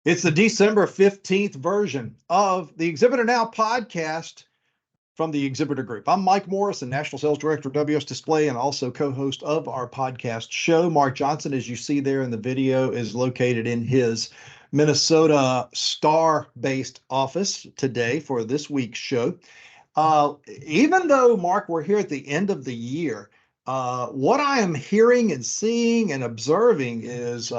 It's the December 15th version of the Exhibitor Now podcast from the Exhibitor Group. I'm Mike Morrison, National Sales Director of WS Display and also co-host of our podcast show. Mark Johnson, as you see there in the video, is located in his Minnesota Star-based office today for this week's show. Even though, Mark, we're here at the end of the year, what I am hearing and seeing and observing is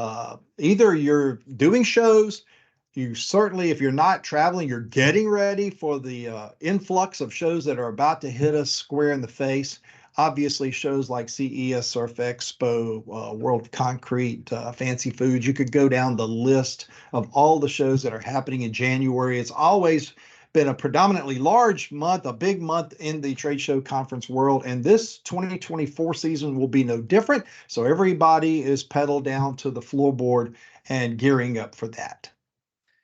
either you're doing shows, you certainly, if you're not traveling, you're getting ready for the influx of shows that are about to hit us square in the face. Obviously, shows like CES, Surf Expo, World of Concrete, Fancy Foods. You could go down the list of all the shows that are happening in January. It's always been a predominantly large month, a big month in the trade show conference world. And this 2024 season will be no different. So everybody is pedaled down to the floorboard and gearing up for that.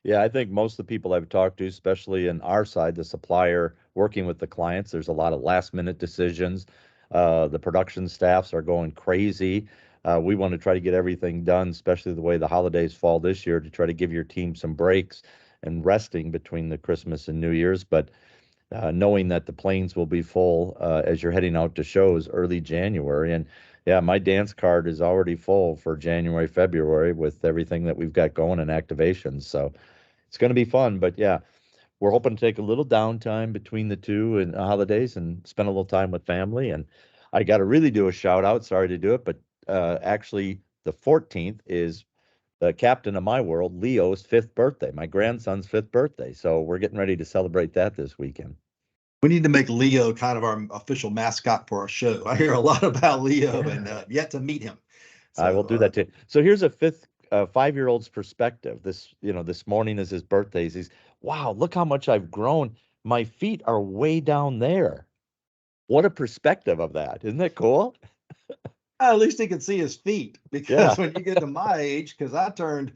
Yeah, I think most of the people I've talked to, especially in our side, the supplier working with the clients, there's a lot of last minute decisions. The production staffs are going crazy. We want to try to get everything done, especially the way the holidays fall this year, to try to give your team some breaks and resting between the Christmas and New Year's. But knowing that the planes will be full as you're heading out to shows early January. And yeah, my dance card is already full for January, February with everything that we've got going in activations. So it's going to be fun. But yeah, we're hoping to take a little downtime between the two and holidays and spend a little time with family. And I got to really do a shout out. Sorry to do it, but actually the 14th is the captain of my world, Leo's 5th birthday, my grandson's 5th birthday. So we're getting ready to celebrate that this weekend. We need to make Leo kind of our official mascot for our show. I hear a lot about Leo and yet to meet him. So, I will do that too. So here's a 5-year-old's perspective. This morning is his birthday. He's, wow, look how much I've grown. My feet are way down there. What a perspective of that. Isn't that cool? At least he can see his feet, because when you get to my age, because I turned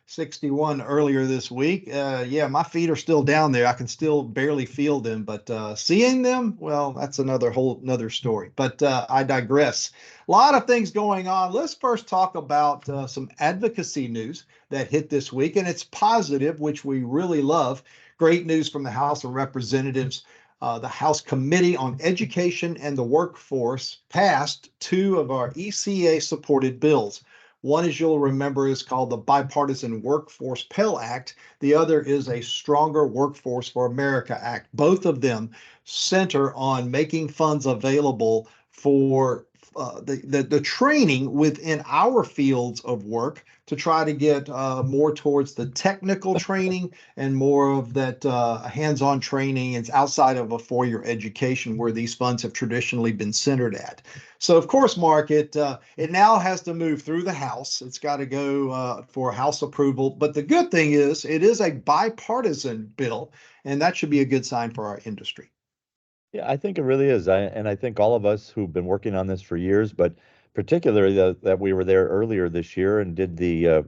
61 earlier this week, my feet are still down there. I can still barely feel them, but seeing them, well, that's another story. But I digress. A lot of things going on. Let's first talk about some advocacy news that hit this week, and it's positive, which we really love. Great news from the House of Representatives. The House Committee on Education and the Workforce passed 2 of our ECA-supported bills. One, as you'll remember, is called the Bipartisan Workforce Pell Act. The other is a Stronger Workforce for America Act. Both of them center on making funds available for the training within our fields of work to try to get more towards the technical training and more of that hands-on training. It's outside of a 4-year education where these funds have traditionally been centered at. So, of course, Mark, it now has to move through the House. It's got to go for House approval. But the good thing is it is a bipartisan bill, and that should be a good sign for our industry. Yeah, I think it really is. I think all of us who've been working on this for years, but particularly that we were there earlier this year and did the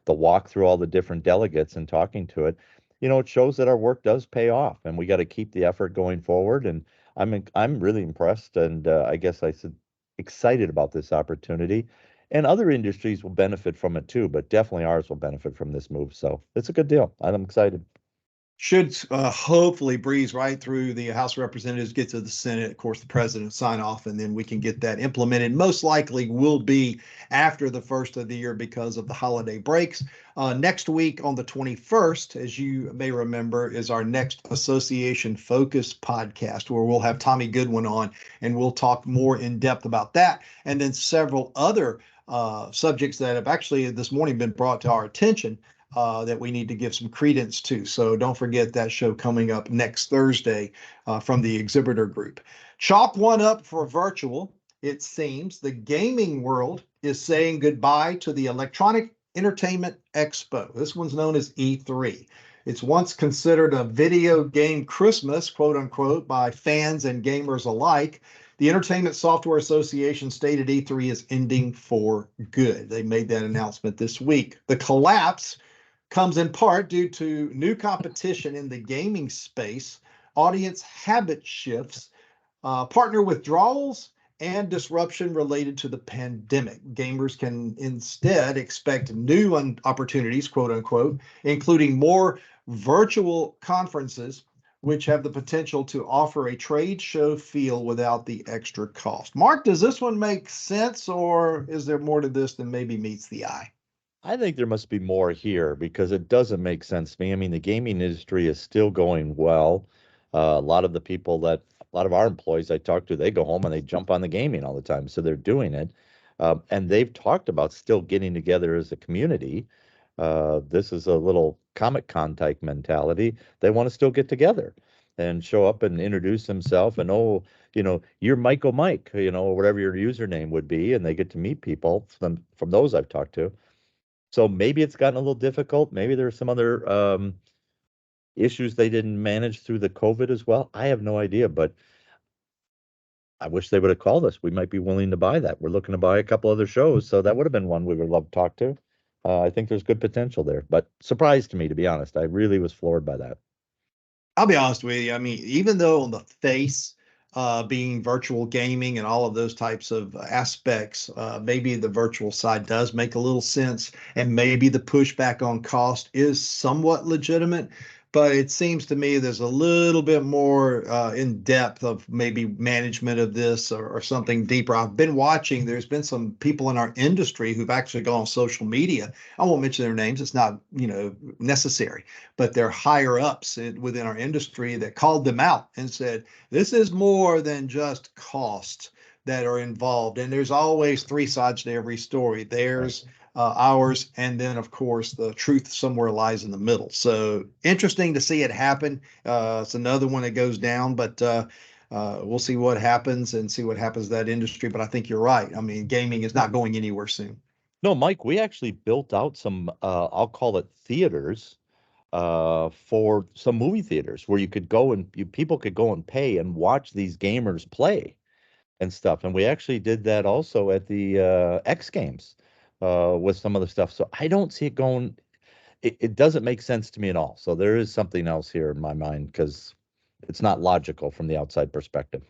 walk through all the different delegates and talking to it, it shows that our work does pay off, and we got to keep the effort going forward. And I'm really impressed, and I guess I said excited about this opportunity. And other industries will benefit from it too, but definitely ours will benefit from this move. So it's a good deal. I'm excited. Should hopefully breeze right through the House of Representatives, get to the Senate, of course, the president sign off, and then we can get that implemented. Most likely will be after the first of the year because of the holiday breaks. Next week on the 21st, as you may remember, is our next Association Focus podcast, where we'll have Tommy Goodwin on, and we'll talk more in depth about that. And then several other subjects that have actually this morning been brought to our attention that we need to give some credence to. So don't forget that show coming up next Thursday from the Exhibitor Group. Chalk one up for virtual. It seems the gaming world is saying goodbye to the Electronic Entertainment Expo. This one's known as E3. It's once considered a video game Christmas, quote unquote, by fans and gamers alike. The Entertainment Software Association stated E3 is ending for good. They made that announcement this week. The collapse comes in part due to new competition in the gaming space, audience habit shifts, partner withdrawals, and disruption related to the pandemic. Gamers can instead expect new opportunities, quote unquote, including more virtual conferences, which have the potential to offer a trade show feel without the extra cost. Mark, does this one make sense, or is there more to this than maybe meets the eye? I think there must be more here because it doesn't make sense to me. I mean, the gaming industry is still going well. A lot of the people that, a lot of our employees I talk to, they go home and they jump on the gaming all the time. So they're doing it. And they've talked about still getting together as a community. This is a little Comic Con type mentality. They want to still get together and show up and introduce themselves and, oh, you're Michael Mike, or whatever your username would be. And they get to meet people from those I've talked to. So maybe it's gotten a little difficult. Maybe there's some other issues they didn't manage through the COVID as well. I have no idea, but I wish they would have called us. We might be willing to buy that. We're looking to buy a couple other shows, so that would have been one we would love to talk to. I think there's good potential there, but surprised to me, to be honest. I really was floored by that. I'll be honest with you. I mean, even though on the face, being virtual gaming and all of those types of aspects, maybe the virtual side does make a little sense, and maybe the pushback on cost is somewhat legitimate. But it seems to me there's a little bit more in depth of maybe management of this, or something deeper. I've been watching, there's been some people in our industry who've actually gone on social media. I won't mention their names, it's not, necessary, but they're higher ups within our industry that called them out and said, this is more than just cost that are involved. And there's always three sides to every story. There's ours, and then of course the truth somewhere lies in the middle. So interesting to see it happen. It's another one that goes down, but we'll see what happens and see what happens to that industry. But I think you're right. I mean, gaming is not going anywhere soon. No, Mike, we actually built out some, I'll call it theaters, for some movie theaters where you could go and people could go and pay and watch these gamers play and stuff. And we actually did that also at the X Games with some of the stuff. So I don't see it going. It doesn't make sense to me at all. So there is something else here in my mind because it's not logical from the outside perspective.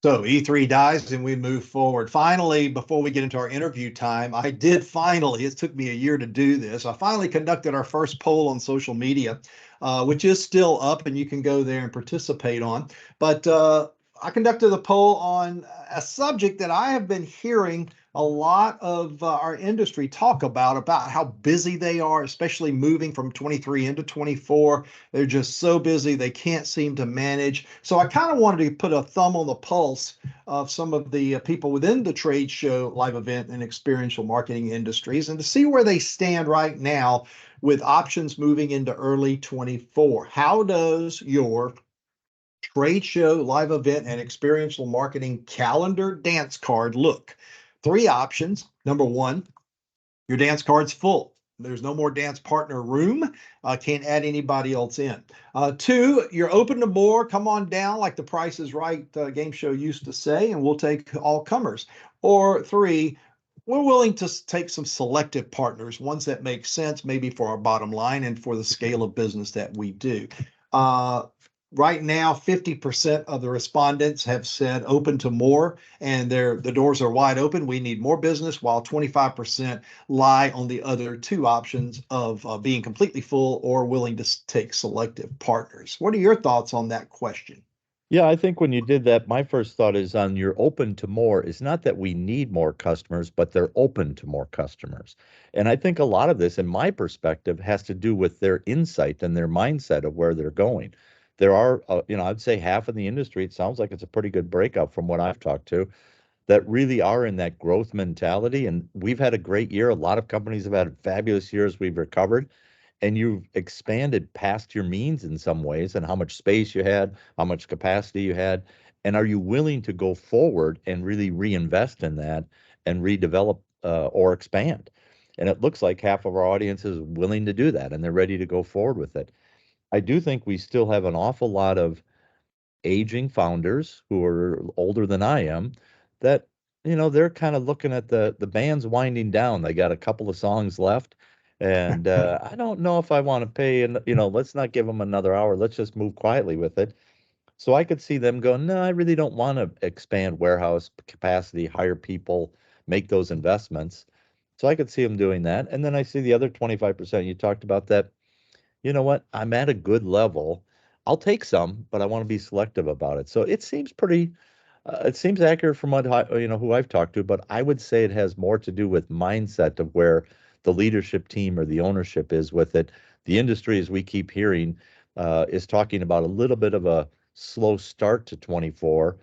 So E3 dies and we move forward. Finally, before we get into our interview time, it took me a year to do this. I finally conducted our first poll on social media, which is still up and you can go there and participate on. But I conducted a poll on a subject that I have been hearing a lot of our industry talk about how busy they are, especially moving from 23 into 24. They're just so busy, they can't seem to manage. So I kind of wanted to put a thumb on the pulse of some of the people within the trade show, live event, and experiential marketing industries, and to see where they stand right now with options moving into early 24. How does your trade show, live event, and experiential marketing calendar dance card look? Three options. Number one, your dance card's full. There's no more dance partner room. Can't add anybody else in. Two, you're open to more. Come on down, like the Price is Right game show used to say, and we'll take all comers. Or three, we're willing to take some selective partners, ones that make sense maybe for our bottom line and for the scale of business that we do. Right now, 50% of the respondents have said open to more, and the doors are wide open. We need more business, while 25% lie on the other two options of being completely full or willing to take selective partners. What are your thoughts on that question? Yeah, I think when you did that, my first thought is on you're open to more is not that we need more customers, but they're open to more customers. And I think a lot of this, in my perspective, has to do with their insight and their mindset of where they're going. There are, I'd say half of the industry, it sounds like it's a pretty good breakout from what I've talked to, that really are in that growth mentality. And we've had a great year. A lot of companies have had fabulous years. We've recovered and you've expanded past your means in some ways and how much space you had, how much capacity you had. And are you willing to go forward and really reinvest in that and redevelop or expand? And it looks like half of our audience is willing to do that and they're ready to go forward with it. I do think we still have an awful lot of aging founders who are older than I am that they're kind of looking at the band's winding down. They got a couple of songs left, and I don't know if I want to pay. And let's not give them another hour. Let's just move quietly with it. So I could see them going, no, I really don't want to expand warehouse capacity, hire people, make those investments. So I could see them doing that. And then I see the other 25%. You talked about that. You know what? I'm at a good level. I'll take some, but I want to be selective about it. So it seems accurate from who I've talked to, but I would say it has more to do with mindset of where the leadership team or the ownership is with it. The industry, as we keep hearing, is talking about a little bit of a slow start to 24.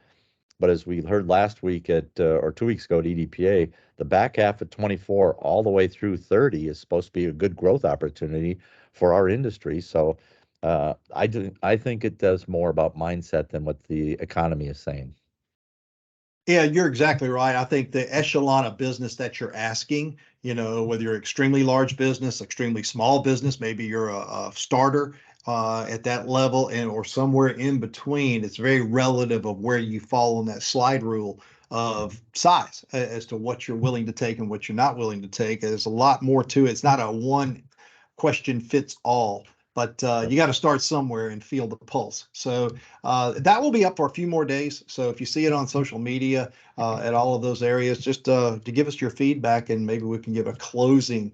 But as we heard last week or 2 weeks ago at EDPA, the back half of 24 all the way through 30 is supposed to be a good growth opportunity for our industry. So I think it does more about mindset than what the economy is saying. Yeah, you're exactly right. I think the echelon of business that you're asking, whether you're extremely large business, extremely small business, maybe you're a starter at that level, or somewhere in between, it's very relative of where you fall on that slide rule of size as to what you're willing to take and what you're not willing to take. There's a lot more to it. It's not a one question fits all, but you got to start somewhere and feel the pulse. So that will be up for a few more days. So if you see it on social media at all of those areas, just to give us your feedback, and maybe we can give a closing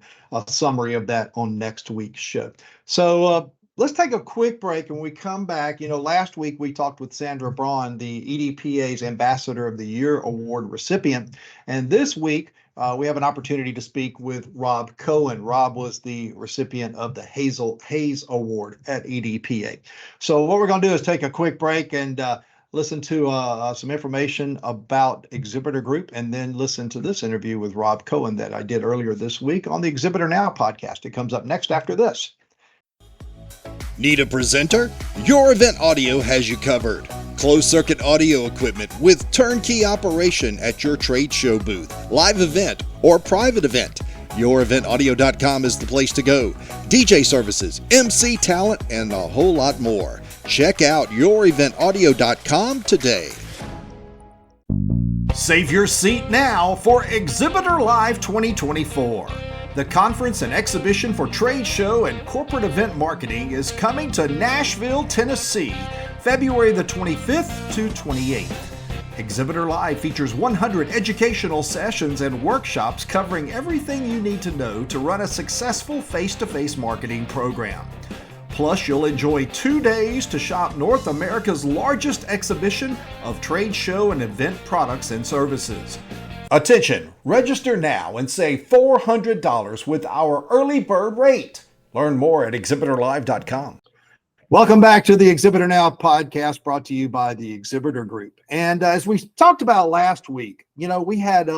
summary of that on next week's show. So let's take a quick break, and when we come back, last week we talked with Sandra Braun, the EDPA's Ambassador of the Year Award recipient, and this week we have an opportunity to speak with Rob Cohen. Rob was the recipient of the Hazel Hayes Award at EDPA. So what we're going to do is take a quick break and listen to some information about Exhibitor Group, and then listen to this interview with Rob Cohen that I did earlier this week on the Exhibitor Now podcast. It comes up next after this. Need a presenter? Your Event Audio has you covered. Closed-circuit audio equipment with turnkey operation at your trade show booth, live event, or private event. YourEventAudio.com is the place to go. DJ services, MC talent, and a whole lot more. Check out YourEventAudio.com today. Save your seat now for Exhibitor Live 2024. The conference and exhibition for trade show and corporate event marketing is coming to Nashville, Tennessee, February the 25th to 28th. Exhibitor Live features 100 educational sessions and workshops covering everything you need to know to run a successful face-to-face marketing program. Plus, you'll enjoy 2 days to shop North America's largest exhibition of trade show and event products and services. Attention! Register now and save $400 with our early bird rate. Learn more at exhibitorlive.com. Welcome back to the Exhibitor Now podcast, brought to you by the Exhibitor Group. And as we talked about last week, we had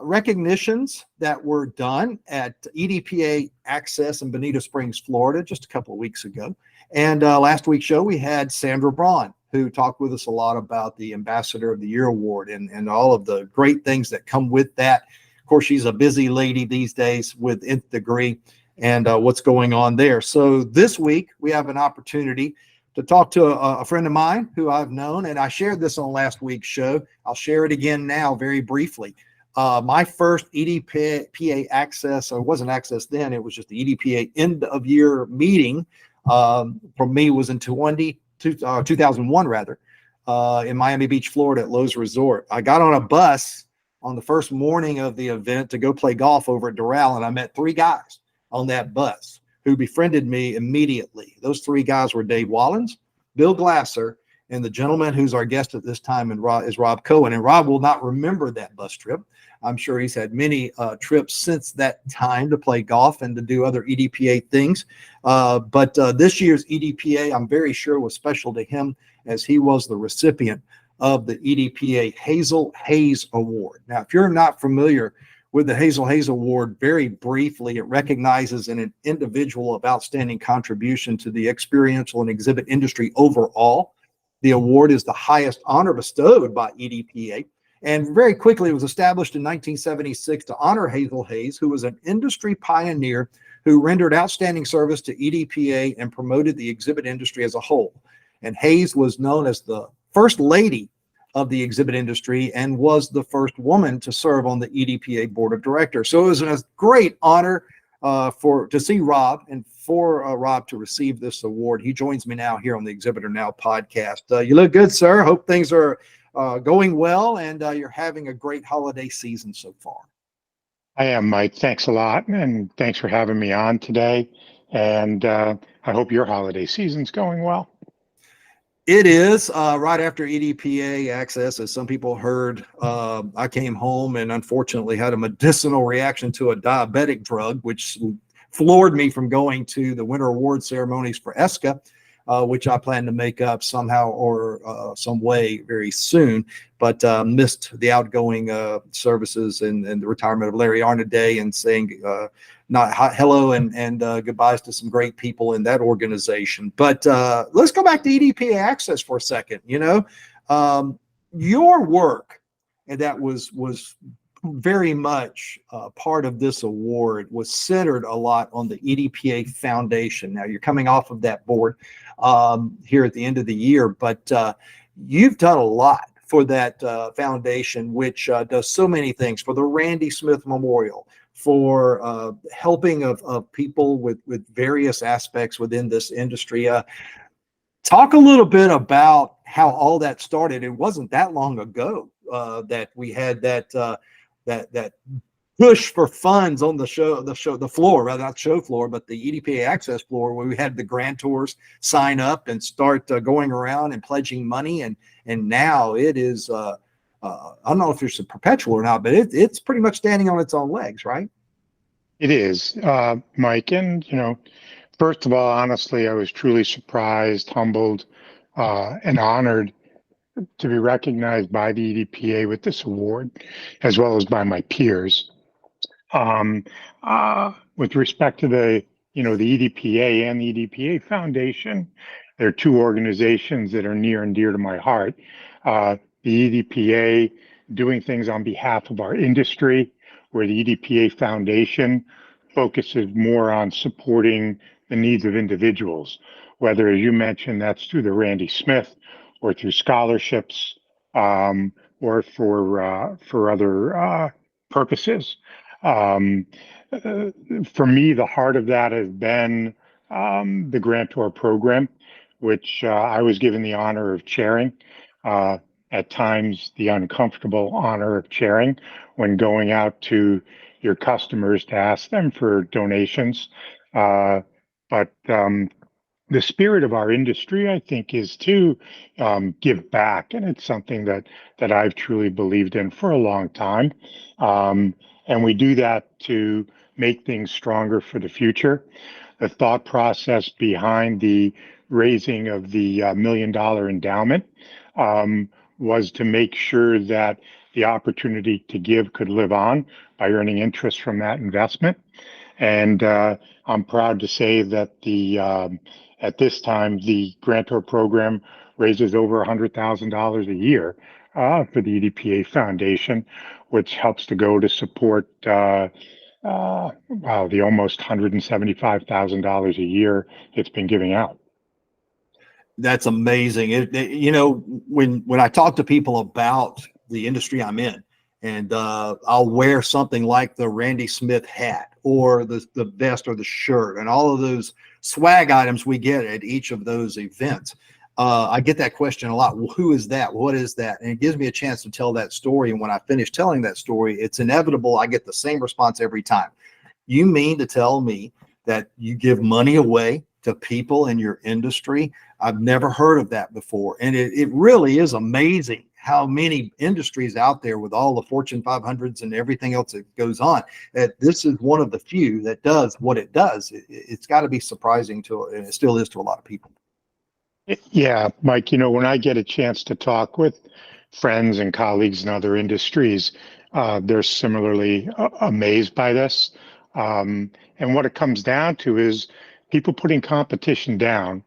recognitions that were done at EDPA Access in Bonita Springs, Florida, just a couple of weeks ago. And last week's show, we had Sandra Braun, who talked with us a lot about the Ambassador of the Year Award and all of the great things that come with that. Of course, she's a busy lady these days with Nth Degree and what's going on there. So this week, we have an opportunity to talk to a friend of mine who I've known, and I shared this on last week's show. I'll share it again now very briefly. My first EDPA Access, or it wasn't Access then, it was just the EDPA end of year meeting for me was in 2001 rather, in Miami Beach, Florida at Lowe's Resort. I got on a bus on the first morning of the event to go play golf over at Doral, and I met 3 guys on that bus who befriended me immediately. Those 3 guys were Dave Wallens, Bill Glasser, and the gentleman who's our guest at this time is Rob Cohen. And Rob will not remember that bus trip. I'm sure he's had many trips since that time to play golf and to do other EDPA things. But this year's EDPA, I'm very sure, was special to him, as he was the recipient of the EDPA Hazel Hayes Award. Now, if you're not familiar with the Hazel Hayes Award, very briefly, it recognizes an individual of outstanding contribution to the experiential and exhibit industry overall. The award is the highest honor bestowed by EDPA. And very quickly, it was established in 1976 to honor Hazel Hayes, who was an industry pioneer who rendered outstanding service to EDPA and promoted the exhibit industry as a whole. And Hayes was known as the first lady of the exhibit industry and was the first woman to serve on the EDPA board of directors. So it was a great honor to see Rob and for Rob to receive this award. He joins me now here on the Exhibitor Now podcast. You look good, sir. Hope things are going well, and you're having a great holiday season so far. I am, Mike. Thanks a lot, and thanks for having me on today. And I hope your holiday season's going well. It is right after EDPA access, as some people heard. I came home and unfortunately had a medicinal reaction to a diabetic drug, which floored me from going to the winter award ceremonies for ESCA, which I plan to make up somehow or some way very soon, but missed the outgoing services and the retirement of Larry Arnaday, and saying hello and goodbyes to some great people in that organization. But let's go back to EDPA Access for a second. Your work, and that was very much part of this award, was centered a lot on the EDPA Foundation. Now, you're coming off of that board here at the end of the year, but you've done a lot for that foundation, which does so many things for the Randy Smith Memorial, for helping of people with various aspects within this industry. Talk a little bit about how all that started. It wasn't that long ago that we had that push for funds on the floor, rather not show floor, but the EDPA access floor, where we had the grantors sign up and start going around and pledging money. And now it is, I don't know if it's a perpetual or not, but it's pretty much standing on its own legs, right? It is, Mike. And, first of all, honestly, I was truly surprised, humbled, and honored to be recognized by the EDPA with this award, as well as by my peers. With respect to the EDPA and the EDPA Foundation, they're two organizations that are near and dear to my heart. The EDPA doing things on behalf of our industry, where the EDPA Foundation focuses more on supporting the needs of individuals, whether, as you mentioned, that's through the Randy Smith or through scholarships, or for other purposes. For me, the heart of that has been the grantor program, which I was given the honor of chairing, at times the uncomfortable honor of chairing, when going out to your customers to ask them for donations. But the spirit of our industry, I think, is to give back, and it's something that I've truly believed in for a long time. And we do that to make things stronger for the future. The thought process behind the raising of the $1 million endowment was to make sure that the opportunity to give could live on by earning interest from that investment. And I'm proud to say that at this time, the grantor program raises over $100,000 a year for the EDPA Foundation, which helps to go to support the almost $175,000 a year it's been giving out. That's amazing. When I talk to people about the industry I'm in, and I'll wear something like the Randy Smith hat or the vest or the shirt and all of those swag items we get at each of those events. I get that question a lot. Well, who is that? What is that? And it gives me a chance to tell that story. And when I finish telling that story, it's inevitable. I get the same response every time. You mean to tell me that you give money away to people in your industry? I've never heard of that before. And it really is amazing how many industries out there, with all the Fortune 500s and everything else that goes on, that this is one of the few that does what it does. It's got to be surprising and it still is to a lot of people. Yeah, Mike, when I get a chance to talk with friends and colleagues in other industries, they're similarly amazed by this. And what it comes down to is people putting competition down,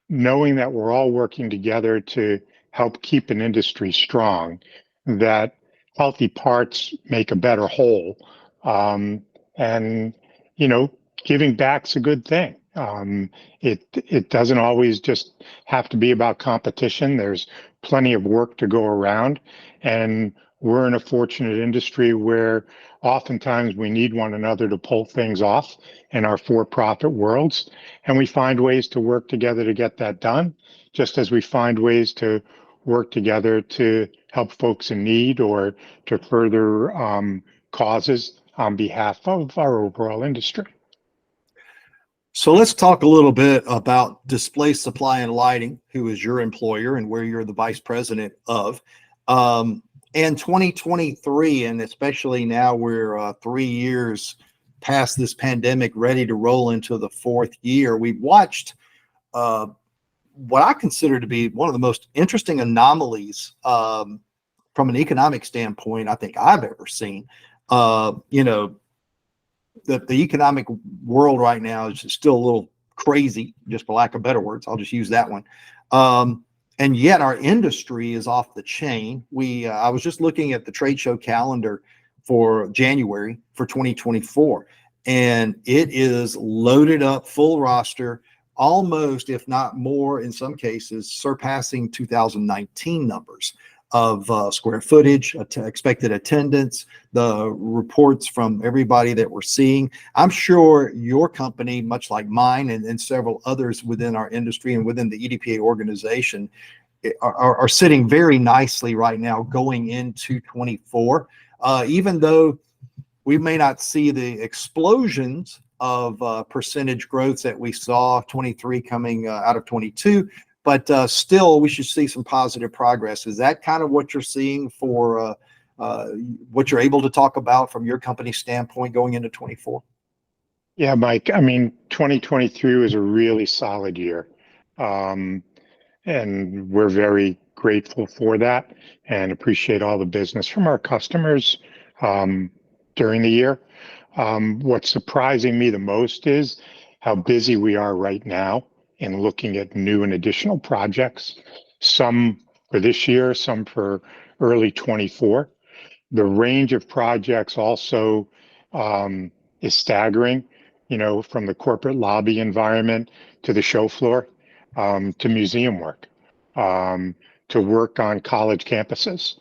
knowing that we're all working together to help keep an industry strong, that healthy parts make a better whole. And, giving back's a good thing. It doesn't always just have to be about competition. There's plenty of work to go around. And we're in a fortunate industry where oftentimes we need one another to pull things off in our for-profit worlds, and we find ways to work together to get that done, just as we find ways to work together to help folks in need or to further causes on behalf of our overall industry. So let's talk a little bit about Display Supply and Lighting, who is your employer and where you're the vice president of. And 2023, and especially now we're 3 years past this pandemic, ready to roll into the fourth year. We've watched what I consider to be one of the most interesting anomalies from an economic standpoint I think I've ever seen. The economic world right now is still a little crazy, just for lack of better words. I'll just use that one. And yet our industry is off the chain. I was just looking at the trade show calendar for January for 2024, and it is loaded up, full roster, almost, if not more in some cases, surpassing 2019 numbers of square footage, expected attendance, the reports from everybody that we're seeing. I'm sure your company, much like mine and several others within our industry and within the EDPA organization, are sitting very nicely right now going into 24. Even though we may not see the explosions of percentage growth that we saw 23 coming out of 22, but still we should see some positive progress. Is that kind of what you're seeing for what you're able to talk about from your company standpoint going into 24? Yeah, Mike, I mean, 2023 was a really solid year. And we're very grateful for that and appreciate all the business from our customers during the year. What's surprising me the most is how busy we are right now in looking at new and additional projects, some for this year, some for early 24. The range of projects also is staggering, from the corporate lobby environment to the show floor, to museum work, to work on college campuses,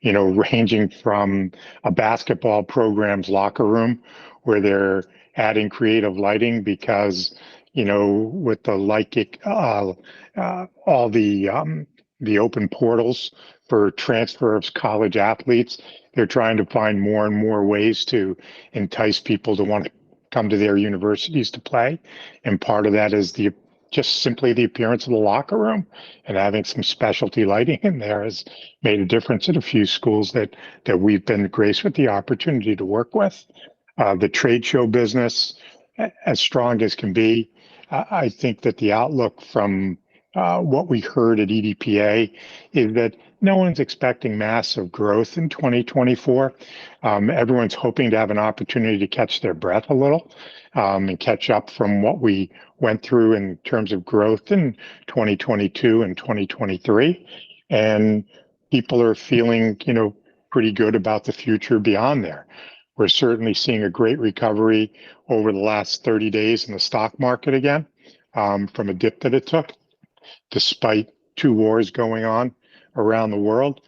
ranging from a basketball program's locker room where they're adding creative lighting because, with the all the open portals for transfer of college athletes, they're trying to find more and more ways to entice people to want to come to their universities to play. And part of that is just simply the appearance of the locker room, and having some specialty lighting in there has made a difference at a few schools that we've been graced with the opportunity to work with. The trade show business, as strong as can be. I think that the outlook from what we heard at EDPA is that no one's expecting massive growth in 2024. Everyone's hoping to have an opportunity to catch their breath a little and catch up from what we went through in terms of growth in 2022 and 2023. And people are feeling, pretty good about the future beyond there. We're certainly seeing a great recovery over the last 30 days in the stock market again, from a dip that it took, despite 2 wars going on around the world,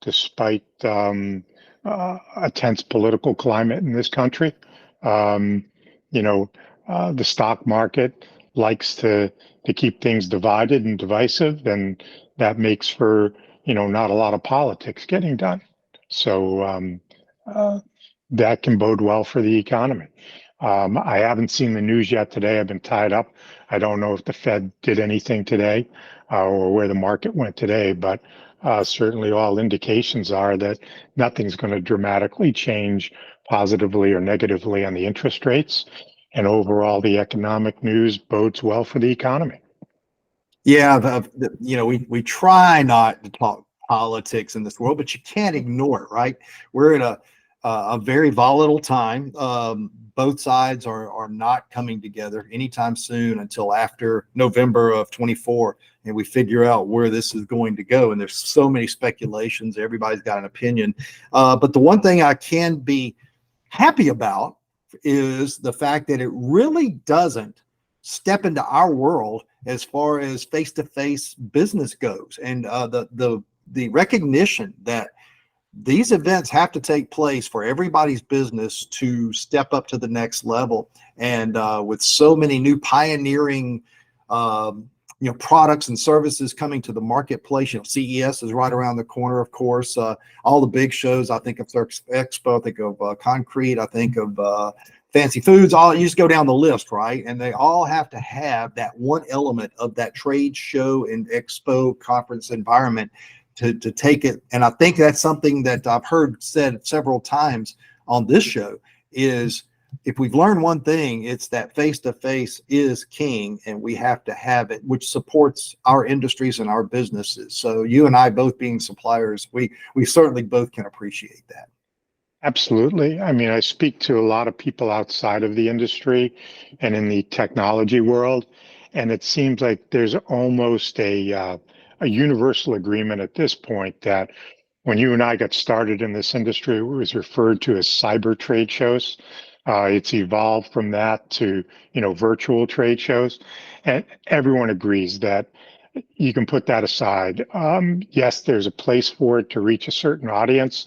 despite a tense political climate in this country. The stock market likes to keep things divided and divisive, and that makes for, not a lot of politics getting done. So that can bode well for the economy. I haven't seen the news yet today. I've been tied up. I don't know if the Fed did anything today or where the market went today, but certainly all indications are that nothing's going to dramatically change positively or negatively on the interest rates. And overall, the economic news bodes well for the economy. Yeah, we try not to talk politics in this world, but you can't ignore it, right? We're in a very volatile time. Both sides are not coming together anytime soon until after November of 24, and we figure out where this is going to go. And there's so many speculations. Everybody's got an opinion. But the one thing I can be happy about is the fact that it really doesn't step into our world as far as face-to-face business goes. And the recognition that these events have to take place for everybody's business to step up to the next level. And with so many new pioneering products and services coming to the marketplace, CES is right around the corner, of course. All the big shows, I think of Expo, I think of Concrete, I think of Fancy Foods, you just go down the list, right? And they all have to have that one element of that trade show and expo conference environment to take it. And I think that's something that I've heard said several times on this show is, if we've learned one thing, it's that face-to-face is king, and we have to have it, which supports our industries and our businesses. So you and I both being suppliers, we certainly both can appreciate that. Absolutely. I mean, I speak to a lot of people outside of the industry and in the technology world, and it seems like there's almost a universal agreement at this point that when you and I got started in this industry, it was referred to as cyber trade shows. It's evolved from that to, virtual trade shows, and everyone agrees that you can put that aside. Yes, there's a place for it to reach a certain audience,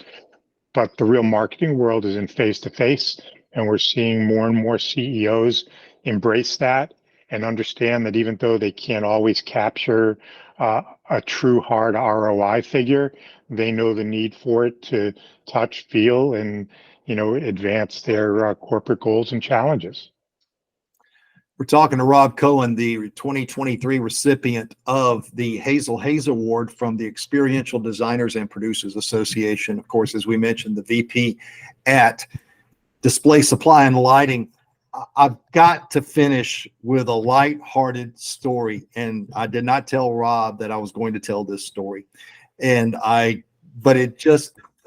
but the real marketing world is in face-to-face, and we're seeing more and more CEOs embrace that and understand that even though they can't always capture a true hard ROI figure, they know the need for it to touch, feel, and advance their corporate goals and challenges. We're talking to Rob Cohen, the 2023 recipient of the Hazel Award from the Experiential Designers and Producers Association. Of course, as we mentioned, the VP at Display Supply and Lighting. I've got to finish with a light-hearted story, and I did not tell Rob that I was going to tell this story, but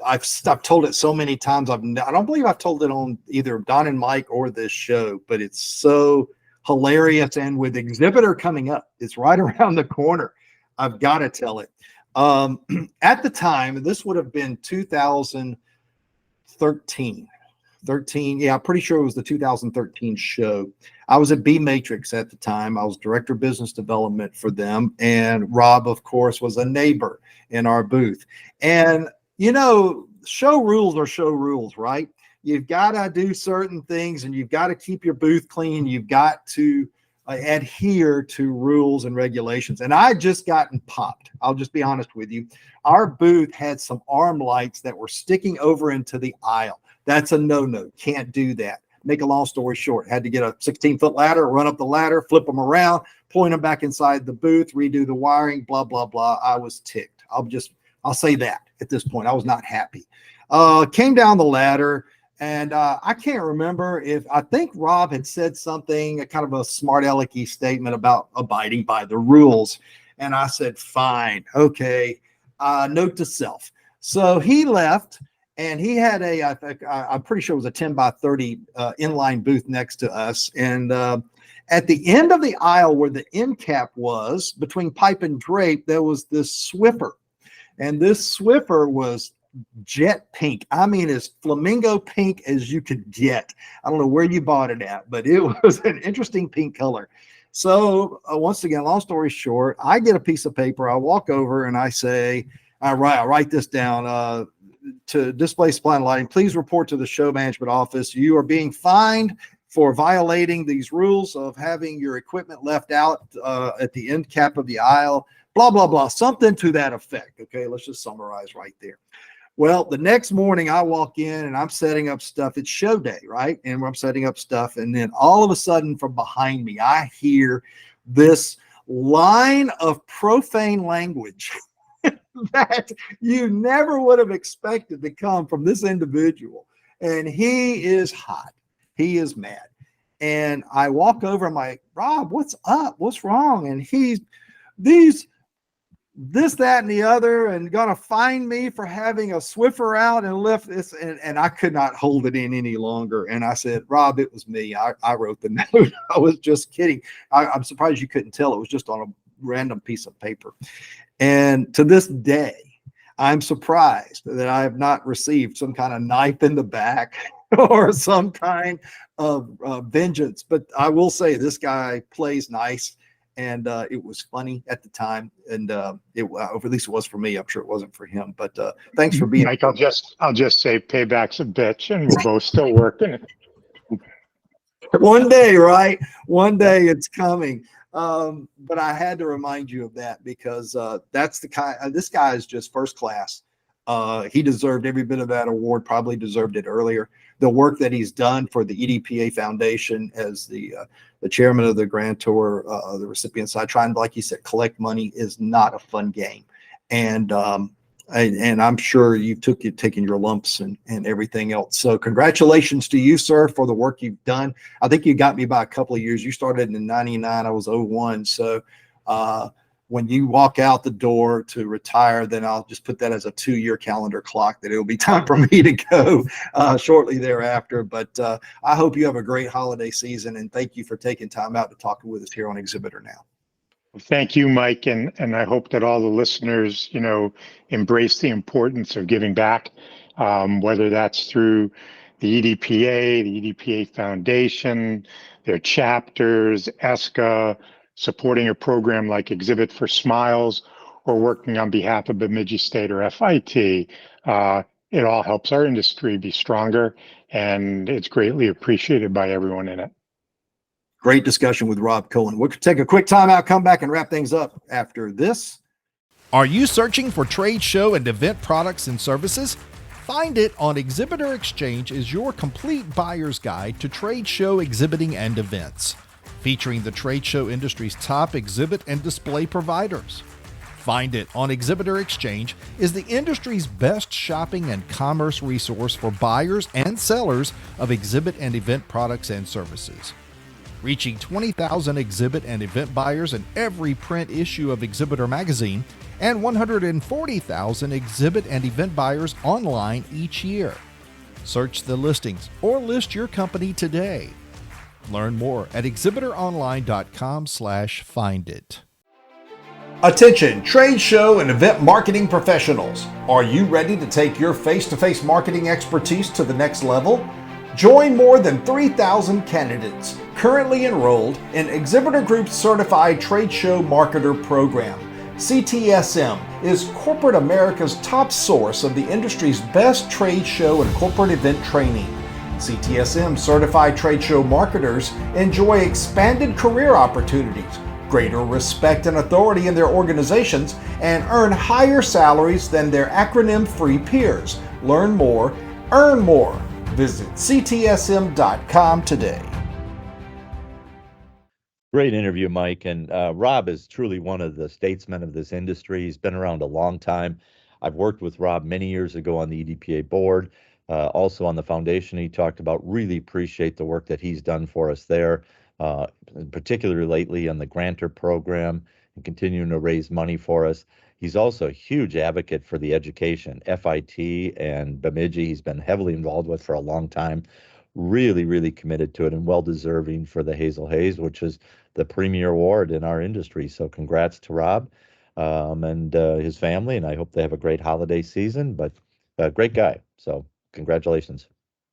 I've told it so many times. I don't believe I've told it on either Don and Mike or this show, but it's so hilarious. And with Exhibitor coming up, it's right around the corner. I've got to tell it. At the time, this would have been 2013. Yeah, I'm pretty sure it was the 2013 show. I was at B Matrix at the time. I was director of business development for them. And Rob, of course, was a neighbor in our booth. And, show rules are show rules, right? You've got to do certain things, and you've got to keep your booth clean. You've got to adhere to rules and regulations. And I just gotten popped. I'll just be honest with you. Our booth had some arm lights that were sticking over into the aisle. That's a no-no. Can't do that. Make a long story short, had to get a 16-foot ladder, run up the ladder, flip them around, point them back inside the booth, redo the wiring, blah, blah, blah. I was ticked. I'll say that at this point. I was not happy. Came down the ladder, and I can't remember I think Rob had said something, a kind of a smart alecky statement about abiding by the rules. And I said, fine, okay, note to self. So he left, and he had I'm pretty sure it was a 10 by 30 inline booth next to us. And at the end of the aisle where the end cap was, between pipe and drape, there was this Swiffer. And this Swiffer was jet pink. I mean, as flamingo pink as you could get. I don't know where you bought it at, but it was an interesting pink color. So once again, long story short, I get a piece of paper. I walk over and I say, I write this down to Display Supply and Lighting. Please report to the show management office. You are being fined for violating these rules of having your equipment left out at the end cap of the aisle. Blah, blah, blah, something to that effect. Okay, let's just summarize right there. Well, the next morning I walk in and I'm setting up stuff. It's show day, right? And I'm setting up stuff. And then all of a sudden from behind me, I hear this line of profane language that you never would have expected to come from this individual. And he is hot. He is mad. And I walk over, I'm like, Rob, what's up? What's wrong? And he's this, that, and the other, and gonna find me for having a Swiffer out and lift this. And I could not hold it in any longer. And I said, Rob, it was me. I wrote the note. I was just kidding. I'm surprised you couldn't tell. It was just on a random piece of paper. And to this day, I'm surprised that I have not received some kind of knife in the back or some kind of vengeance. But I will say this guy plays nice. and it was funny at the time, and or at least it was for me. I'm sure it wasn't for him. But thanks for being. Mike, I'll just say payback's a bitch, and we're both still working. One day, right? One day it's coming. But I had to remind you of that because that's the kind. This guy is just first class. He deserved every bit of that award. Probably deserved it earlier. The work that he's done for the EDPA Foundation as the chairman of the grantor, the recipient side, trying, like you said, collect money is not a fun game. And I'm sure you've taken your lumps and everything else. So congratulations to you, sir, for the work you've done. I think you got me by a couple of years. You started in 99. I was 01. So when you walk out the door to retire, then I'll just put that as a 2-year calendar clock that it'll be time for me to go shortly thereafter. But I hope you have a great holiday season, and thank you for taking time out to talk with us here on Exhibitor Now. Thank you, Mike, and I hope that all the listeners, embrace the importance of giving back, whether that's through the EDPA, the EDPA Foundation, their chapters, ESCA, supporting a program like Exhibit for Smiles, or working on behalf of Bemidji State or FIT. It all helps our industry be stronger, and it's greatly appreciated by everyone in it. Great discussion with Rob Cohen. We'll take a quick time out, come back and wrap things up after this. Are you searching for trade show and event products and services? Find It on Exhibitor Exchange is your complete buyer's guide to trade show exhibiting and events, featuring the trade show industry's top exhibit and display providers. Find It on Exhibitor Exchange is the industry's best shopping and commerce resource for buyers and sellers of exhibit and event products and services. Reaching 20,000 exhibit and event buyers in every print issue of Exhibitor magazine, and 140,000 exhibit and event buyers online each year. Search the listings or list your company today. Learn more at exhibitoronline.com/findit. Attention, trade show and event marketing professionals. Are you ready to take your face-to-face marketing expertise to the next level? Join more than 3,000 candidates currently enrolled in Exhibitor Group's Certified Trade Show Marketer Program. CTSM is corporate America's top source of the industry's best trade show and corporate event training. CTSM certified trade show marketers enjoy expanded career opportunities, greater respect and authority in their organizations, and earn higher salaries than their acronym-free peers. Learn more, earn more. Visit ctsm.com today. Great interview, Mike. And Rob is truly one of the statesmen of this industry. He's been around a long time. I've worked with Rob many years ago on the EDPA board, also on the foundation. He talked about really appreciate the work that he's done for us there, particularly lately on the grantor program and continuing to raise money for us. He's also a huge advocate for the education, FIT and Bemidji. He's been heavily involved with for a long time. Really, really committed to it and well-deserving for the Hazel Hayes, which is the premier award in our industry. So congrats to Rob and his family, and I hope they have a great holiday season, but great guy. So congratulations.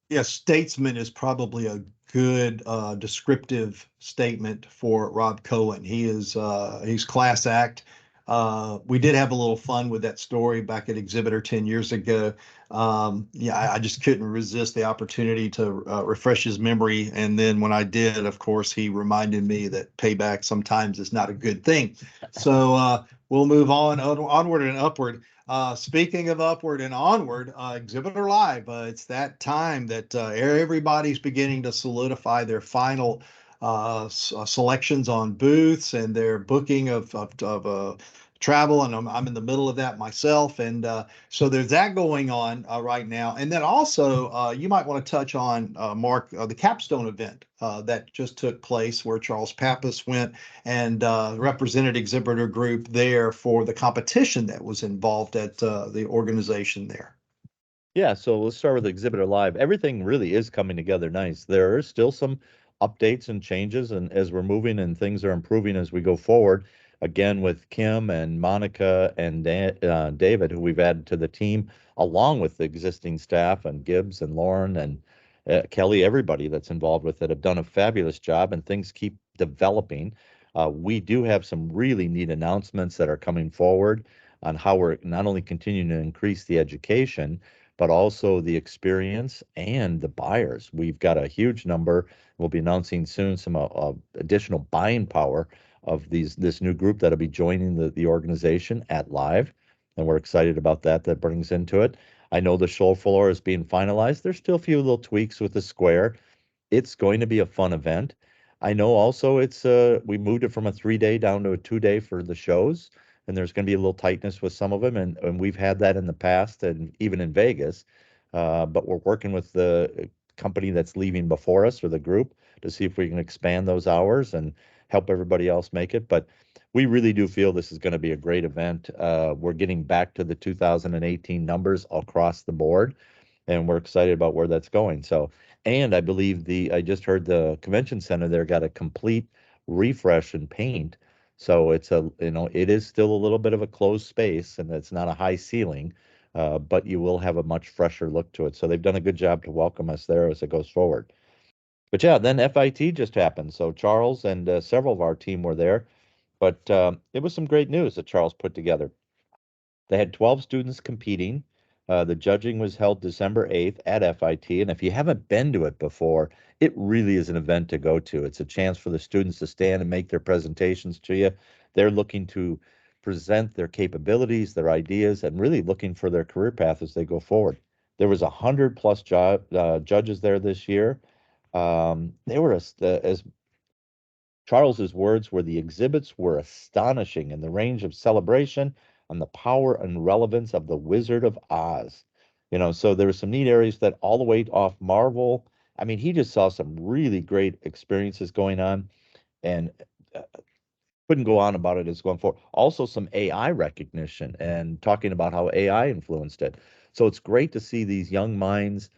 Yes, statesman is probably a good descriptive statement for Rob Cohen. He's class act. We did have a little fun with that story back at Exhibitor 10 years ago. I just couldn't resist the opportunity to refresh his memory. And then when I did, of course, he reminded me that payback sometimes is not a good thing. So we'll move onward and upward. Speaking of upward and onward, Exhibitor Live, it's that time that everybody's beginning to solidify their final selections on booths and their booking of travel, and I'm in the middle of that myself, and so there's that going on right now. And then also you might want to touch on Mark, the capstone event that just took place, where Charles Pappas went and represented Exhibitor Group there for the competition that was involved at the organization there. Yeah, so let's start with Exhibitor Live. Everything really is coming together nice. There are still some updates and changes, and as we're moving and things are improving as we go forward, again with Kim and Monica and David, who we've added to the team, along with the existing staff, and Gibbs and Lauren and Kelly, everybody that's involved with it have done a fabulous job, and things keep developing. We do have some really neat announcements that are coming forward on how we're not only continuing to increase the education, but also the experience and the buyers. We've got a huge number. We'll be announcing soon some additional buying power of this new group that'll be joining the organization at Live, and we're excited about that. That brings into it. I know the show floor is being finalized. There's still a few little tweaks with the square. It's going to be a fun event. I know also we moved it from a 3-day down to a 2-day for the shows, and there's going to be a little tightness with some of them, and we've had that in the past and even in Vegas. But we're working with the company that's leaving before us, or the group, to see if we can expand those hours and help everybody else make it. But we really do feel this is going to be a great event. We're getting back to the 2018 numbers across the board, and we're excited about where that's going. So, and I believe I just heard the convention center there got a complete refresh and paint. So it is still a little bit of a closed space, and it's not a high ceiling, but you will have a much fresher look to it. So they've done a good job to welcome us there as it goes forward. But yeah, then FIT just happened. So Charles and several of our team were there, but it was some great news that Charles put together. They had 12 students competing. The judging was held December 8th at FIT. And if you haven't been to it before, it really is an event to go to. It's a chance for the students to stand and make their presentations to you. They're looking to present their capabilities, their ideas, and really looking for their career path as they go forward. There was 100+ judges there this year. They were as Charles's words were, the exhibits were astonishing in the range of celebration and the power and relevance of the Wizard of Oz. So there were some neat areas that all the way off Marvel. I mean, he just saw some really great experiences going on, and couldn't go on about it as going forward. Also, some AI recognition and talking about how AI influenced it. So it's great to see these young minds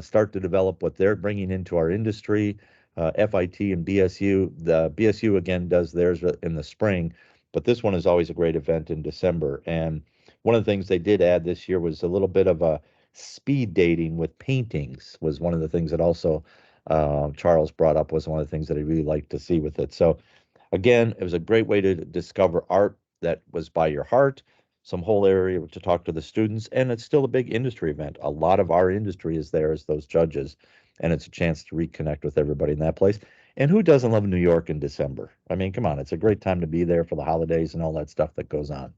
start to develop what they're bringing into our industry. FIT and BSU. The BSU again does theirs in the spring, but this one is always a great event in December. And one of the things they did add this year was a little bit of a speed dating with paintings. Was one of the things that also Charles brought up, was one of the things that he really liked to see with it. So again, it was a great way to discover art that was by your heart, some whole area to talk to the students, and it's still a big industry event. A lot of our industry is there as those judges, and it's a chance to reconnect with everybody in that place. And who doesn't love New York in December? I mean, come on, it's a great time to be there for the holidays and all that stuff that goes on.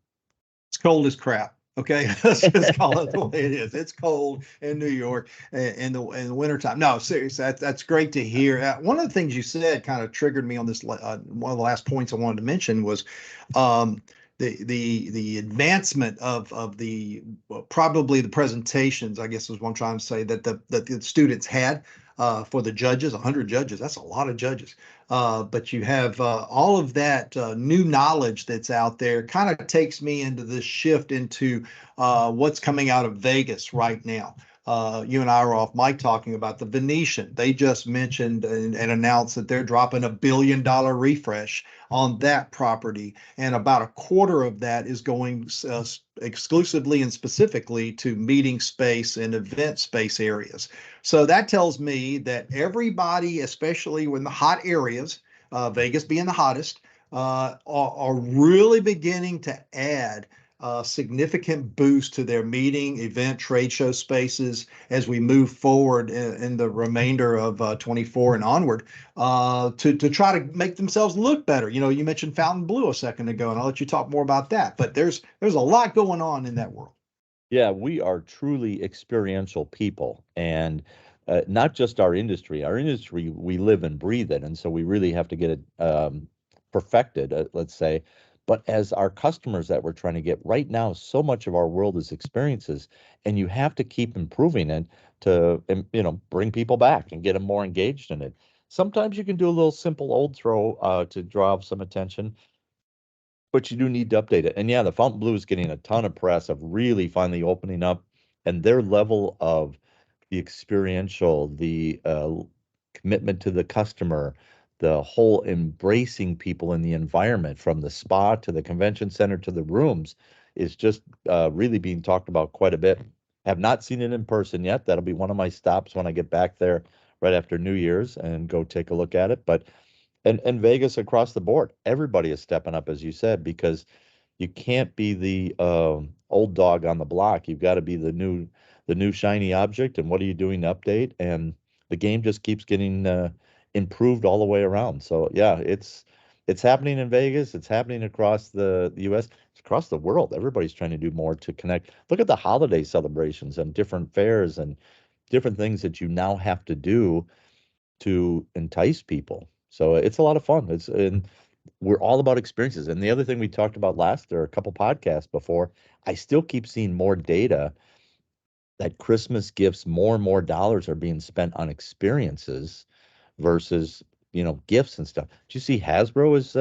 It's cold as crap. Okay, let's just call it the way it is. It's cold in New York in the wintertime. No, seriously, that's great to hear. One of the things you said kind of triggered me on this. One of the last points I wanted to mention was the advancement of the probably the presentations, I guess is what I'm trying to say, that the students had for the judges. 100 judges, that's a lot of judges. But you have all of that new knowledge that's out there. Kind of takes me into this shift into what's coming out of Vegas right now. You and I were off mic talking about the Venetian. They just mentioned and announced that they're dropping $1 billion refresh on that property, and about a quarter of that is going exclusively and specifically to meeting space and event space areas. So that tells me that everybody, especially in the hot areas, Vegas being the hottest, are really beginning to add significant boost to their meeting, event, trade show spaces as we move forward in the remainder of 24 and onward, to try to make themselves look better. You mentioned Fontainebleau a second ago, and I'll let you talk more about that. But there's a lot going on in that world. Yeah, we are truly experiential people, and not just our industry. Our industry, we live and breathe it, and so we really have to get it perfected, let's say. But as our customers that we're trying to get right now, so much of our world is experiences, and you have to keep improving it to, bring people back and get them more engaged in it. Sometimes you can do a little simple old throw to draw some attention, but you do need to update it. And yeah, the Fontainebleau is getting a ton of press of really finally opening up, and their level of the experiential, the commitment to the customer, the whole embracing people in the environment, from the spa to the convention center to the rooms, is just really being talked about quite a bit. Have not seen it in person yet. That'll be one of my stops when I get back there right after New Year's and go take a look at it. But And Vegas across the board, everybody is stepping up, as you said, because you can't be the old dog on the block. You've got to be the new shiny object. And what are you doing to update? And the game just keeps getting improved all the way around. So yeah, it's happening in Vegas. It's happening across the U.S. It's across the world. Everybody's trying to do more to connect. Look at the holiday celebrations and different fairs and different things that you now have to do to entice people. So it's a lot of fun. And we're all about experiences. And the other thing we talked about last or a couple podcasts before, I still keep seeing more data that Christmas gifts, more and more dollars are being spent on experiences versus, gifts and stuff. Do you see Hasbro is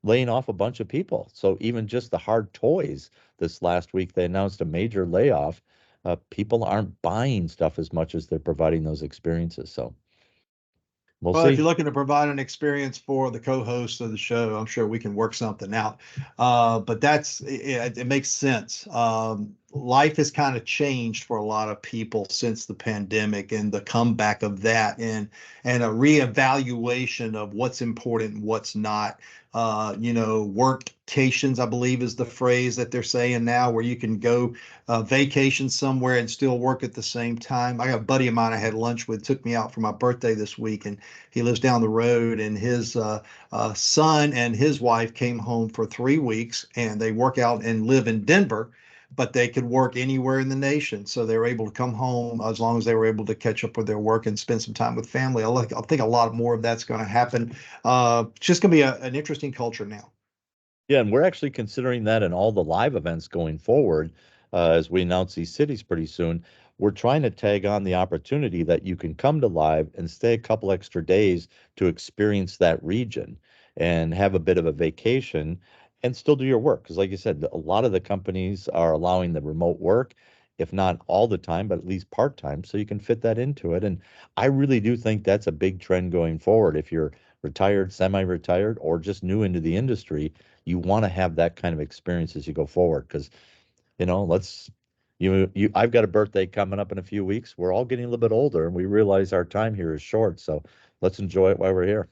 laying off a bunch of people? So even just the hard toys, this last week, they announced a major layoff. People aren't buying stuff as much as they're providing those experiences. So we'll Well, if see. you're looking to provide an experience for the co-host of the show, I'm sure we can work something out. But it makes sense. Life has kind of changed for a lot of people since the pandemic and the comeback of that, and a reevaluation of what's important and what's not. Workcations, I believe, is the phrase that they're saying now, where you can go vacation somewhere and still work at the same time. I got a buddy of mine I had lunch with, took me out for my birthday this week, and he lives down the road, and his son and his wife came home for 3 weeks, and they work out and live in Denver, but they could work anywhere in the nation. So they were able to come home as long as they were able to catch up with their work and spend some time with family. I think a lot more of that's going to happen. It's just going to be an interesting culture now. Yeah, and we're actually considering that in all the live events going forward, as we announce these cities pretty soon. We're trying to tag on the opportunity that you can come to live and stay a couple extra days to experience that region and have a bit of a vacation and still do your work. Because, like you said, a lot of the companies are allowing the remote work, if not all the time, but at least part time, so you can fit that into it. And I really do think that's a big trend going forward. If you're retired, semi-retired, or just new into the industry, you want to have that kind of experience as you go forward. Because I've got a birthday coming up in a few weeks. We're all getting a little bit older, and we realize our time here is short. So let's enjoy it while we're here.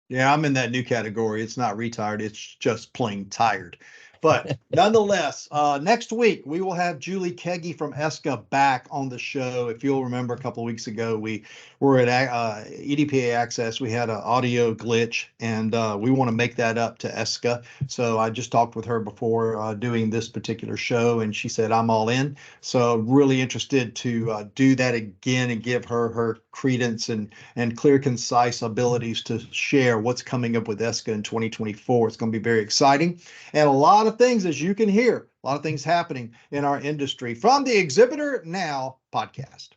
Yeah, I'm in that new category. It's not retired, it's just plain tired. But nonetheless, next week we will have Julie Keggy from ESCA back on the show. If you'll remember, a couple of weeks ago, we were at EDPA Access. We had an audio glitch, and we want to make that up to ESCA. So I just talked with her before doing this particular show, and she said, I'm all in. So really interested to do that again and give her credence and clear, concise abilities to share what's coming up with ESCA in 2024. It's going to be very exciting, and a lot of things, as you can hear, a lot of things happening in our industry from the Exhibitor Now podcast.